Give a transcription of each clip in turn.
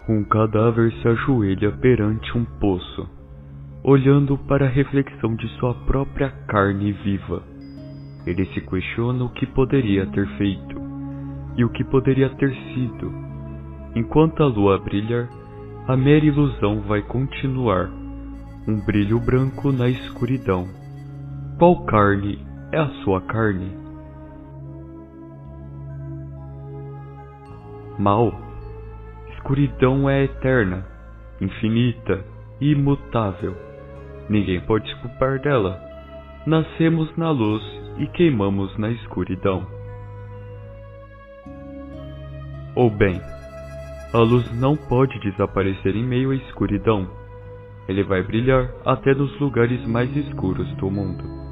Um cadáver se ajoelha perante um poço, olhando para a reflexão de sua própria carne viva. Ele se questiona o que poderia ter feito e o que poderia ter sido. Enquanto a lua brilhar, a mera ilusão vai continuar, um brilho branco na escuridão. Qual carne é a sua carne? Mal. Escuridão é eterna, infinita e imutável. Ninguém pode escapar dela. Nascemos na luz e queimamos na escuridão. Ou bem, a luz não pode desaparecer em meio à escuridão. Ele vai brilhar até nos lugares mais escuros do mundo.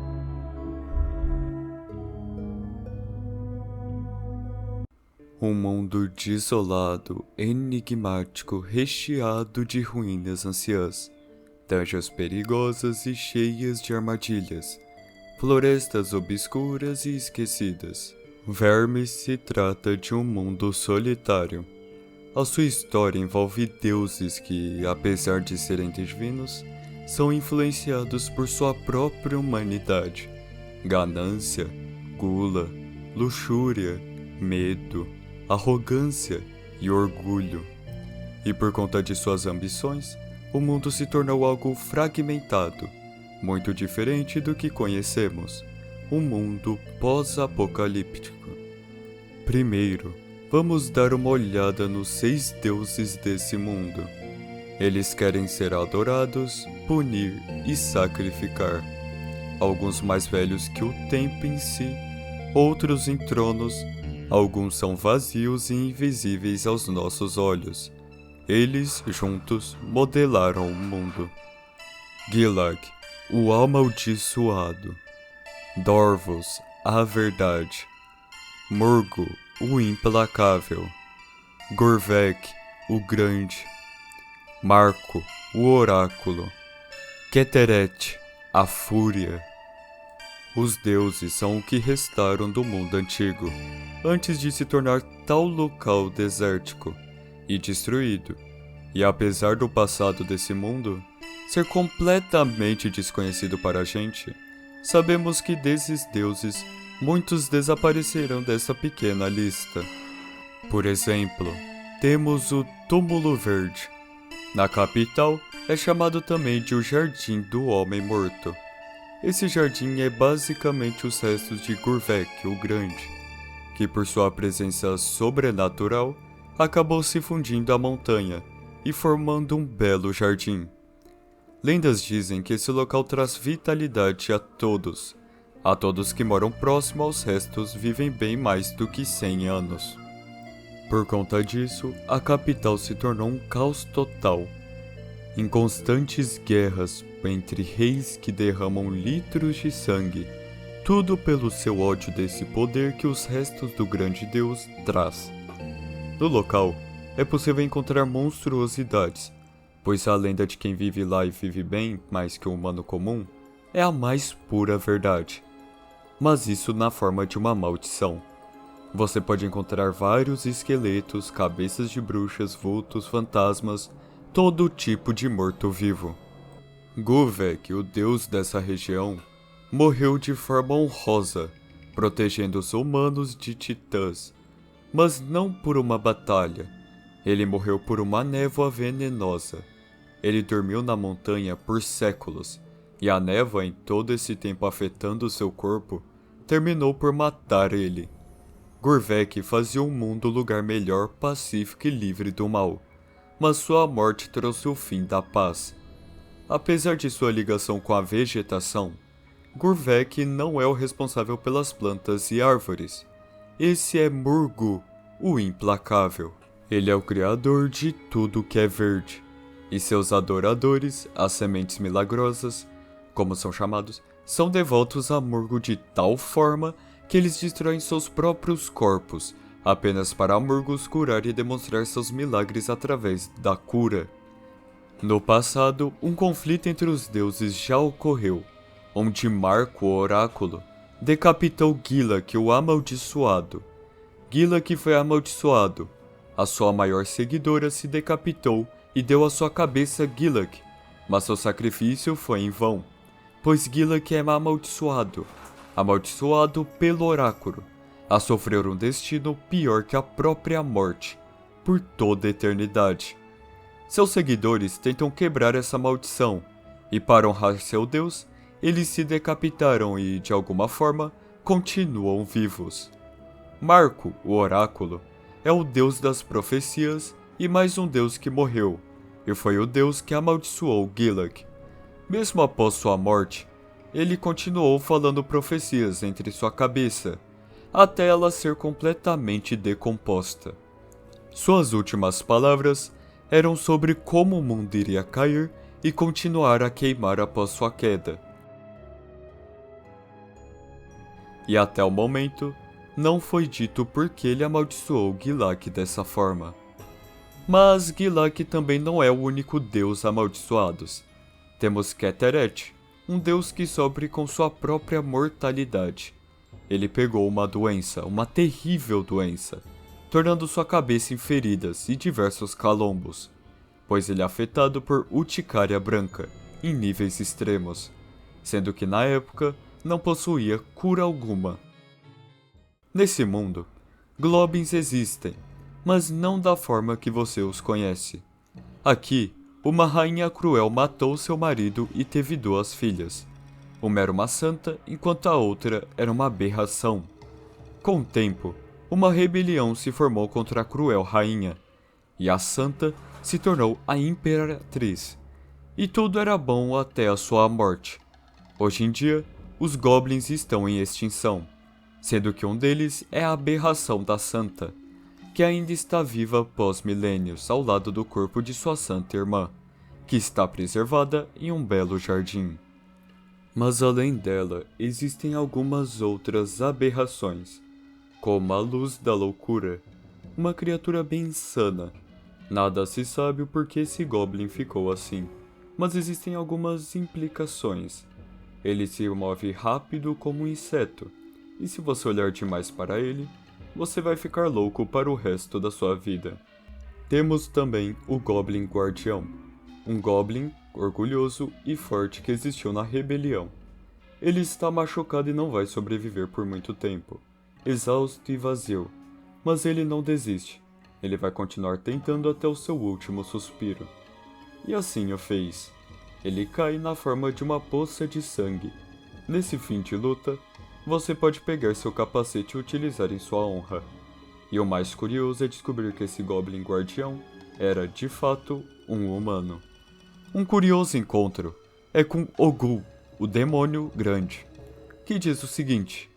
Um mundo desolado, enigmático, recheado de ruínas anciãs, dungeons perigosas e cheias de armadilhas, florestas obscuras e esquecidas. Vermes se trata de um mundo solitário. A sua história envolve deuses que, apesar de serem divinos, são influenciados por sua própria humanidade. Ganância, gula, luxúria, medo, arrogância e orgulho. E por conta de suas ambições, o mundo se tornou algo fragmentado, muito diferente do que conhecemos, um mundo pós-apocalíptico. Primeiro, vamos dar uma olhada nos 6 deuses desse mundo. Eles querem ser adorados, punir e sacrificar. Alguns mais velhos que o tempo em si, outros em tronos. Alguns são vazios e invisíveis aos nossos olhos. Eles, juntos, modelaram o mundo. Gilag, o amaldiçoado. Dorvos, a verdade. Murgo, o implacável. Gurvek, o grande. Marco, o oráculo. Keteret, a fúria. Os deuses são o que restaram do mundo antigo, antes de se tornar tal local desértico e destruído. E apesar do passado desse mundo ser completamente desconhecido para a gente, sabemos que desses deuses, muitos desaparecerão dessa pequena lista. Por exemplo, temos o Túmulo Verde. Na capital, é chamado também de o Jardim do Homem Morto. Esse jardim é basicamente os restos de Gurvek, o Grande, que por sua presença sobrenatural, acabou se fundindo à montanha e formando um belo jardim. Lendas dizem que esse local traz vitalidade a todos. A todos que moram próximo aos restos vivem bem mais do que 100 anos. Por conta disso, a capital se tornou um caos total. Em constantes guerras entre reis que derramam litros de sangue, tudo pelo seu ódio desse poder que os restos do grande deus traz. No local, é possível encontrar monstruosidades, pois a lenda de quem vive lá e vive bem mais que o humano comum é a mais pura verdade. Mas isso na forma de uma maldição. Você pode encontrar vários esqueletos, cabeças de bruxas, vultos, fantasmas, todo tipo de morto-vivo. Gurvek, o deus dessa região, morreu de forma honrosa, protegendo os humanos de titãs, mas não por uma batalha. Ele morreu por uma névoa venenosa. Ele dormiu na montanha por séculos, e a névoa, em todo esse tempo afetando seu corpo, terminou por matar ele. Gurvek fazia o mundo um lugar melhor, pacífico e livre do mal, mas sua morte trouxe o fim da paz. Apesar de sua ligação com a vegetação, Gurvek não é o responsável pelas plantas e árvores. Esse é Murgu, o implacável. Ele é o criador de tudo que é verde, e seus adoradores, as sementes milagrosas, como são chamados, são devotos a Murgu de tal forma que eles destroem seus próprios corpos, apenas para Murgus curar e demonstrar seus milagres através da cura. No passado, um conflito entre os deuses já ocorreu, onde Marco, o oráculo, decapitou Gilag, o amaldiçoado. Gilag foi amaldiçoado, A sua maior seguidora se decapitou e deu a sua cabeça a Gilak, mas seu sacrifício foi em vão, pois Gilak é amaldiçoado pelo oráculo, a sofrer um destino pior que a própria morte, por toda a eternidade. Seus seguidores tentam quebrar essa maldição, e para honrar seu Deus, eles se decapitaram e, de alguma forma, continuam vivos. Marco, o oráculo, é o deus das profecias e mais um deus que morreu, e foi o deus que amaldiçoou Gilak. Mesmo após sua morte, ele continuou falando profecias entre sua cabeça, até ela ser completamente decomposta. Suas últimas palavras eram sobre como o mundo iria cair e continuar a queimar após sua queda. E até o momento, não foi dito por que ele amaldiçoou Gilak dessa forma. Mas Gilak também não é o único deus amaldiçoado. Temos Keteret, um deus que sofre com sua própria mortalidade. Ele pegou uma doença, uma terrível doença, tornando sua cabeça em feridas e diversos calombos, pois ele é afetado por urticária branca, em níveis extremos, sendo que na época não possuía cura alguma. Nesse mundo, Goblins existem, mas não da forma que você os conhece. Aqui, uma rainha cruel matou seu marido e teve 2 filhas. Uma era uma santa, enquanto a outra era uma aberração. Com o tempo, uma rebelião se formou contra a cruel rainha, e a santa se tornou a imperatriz. E tudo era bom até a sua morte. Hoje em dia, os goblins estão em extinção, sendo que um deles é a aberração da santa, que ainda está viva após milênios ao lado do corpo de sua santa irmã, que está preservada em um belo jardim. Mas além dela, existem algumas outras aberrações, como a Luz da Loucura, uma criatura bem insana. Nada se sabe o porquê esse goblin ficou assim, mas existem algumas implicações. Ele se move rápido como um inseto, e se você olhar demais para ele, você vai ficar louco para o resto da sua vida. Temos também o Goblin Guardião, um goblin orgulhoso e forte que existiu na rebelião. Ele está machucado e não vai sobreviver por muito tempo, exausto e vazio, mas ele não desiste. Ele vai continuar tentando até o seu último suspiro. E assim o fez. Ele cai na forma de uma poça de sangue. Nesse fim de luta, você pode pegar seu capacete e utilizar em sua honra. E o mais curioso é descobrir que esse Goblin Guardião era, de fato, um humano. Um curioso encontro é com Ogul, o demônio grande, que diz o seguinte: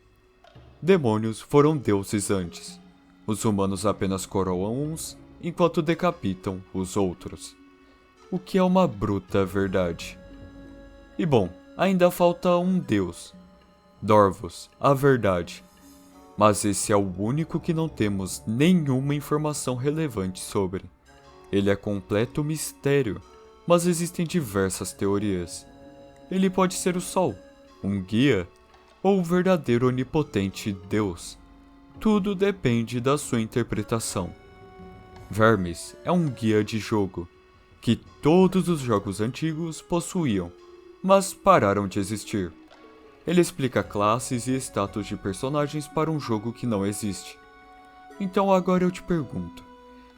demônios foram deuses antes. Os humanos apenas coroam uns, enquanto decapitam os outros. O que é uma bruta verdade. E bom, ainda falta um deus, Dorvos, a verdade. Mas esse é o único que não temos nenhuma informação relevante sobre. Ele é completo mistério, mas existem diversas teorias. Ele pode ser o Sol, um guia, ou o verdadeiro onipotente Deus. Tudo depende da sua interpretação. Vermes é um guia de jogo, que todos os jogos antigos possuíam, mas pararam de existir. Ele explica classes e status de personagens para um jogo que não existe. Então agora eu te pergunto,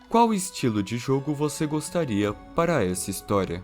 qual estilo de jogo você gostaria para essa história?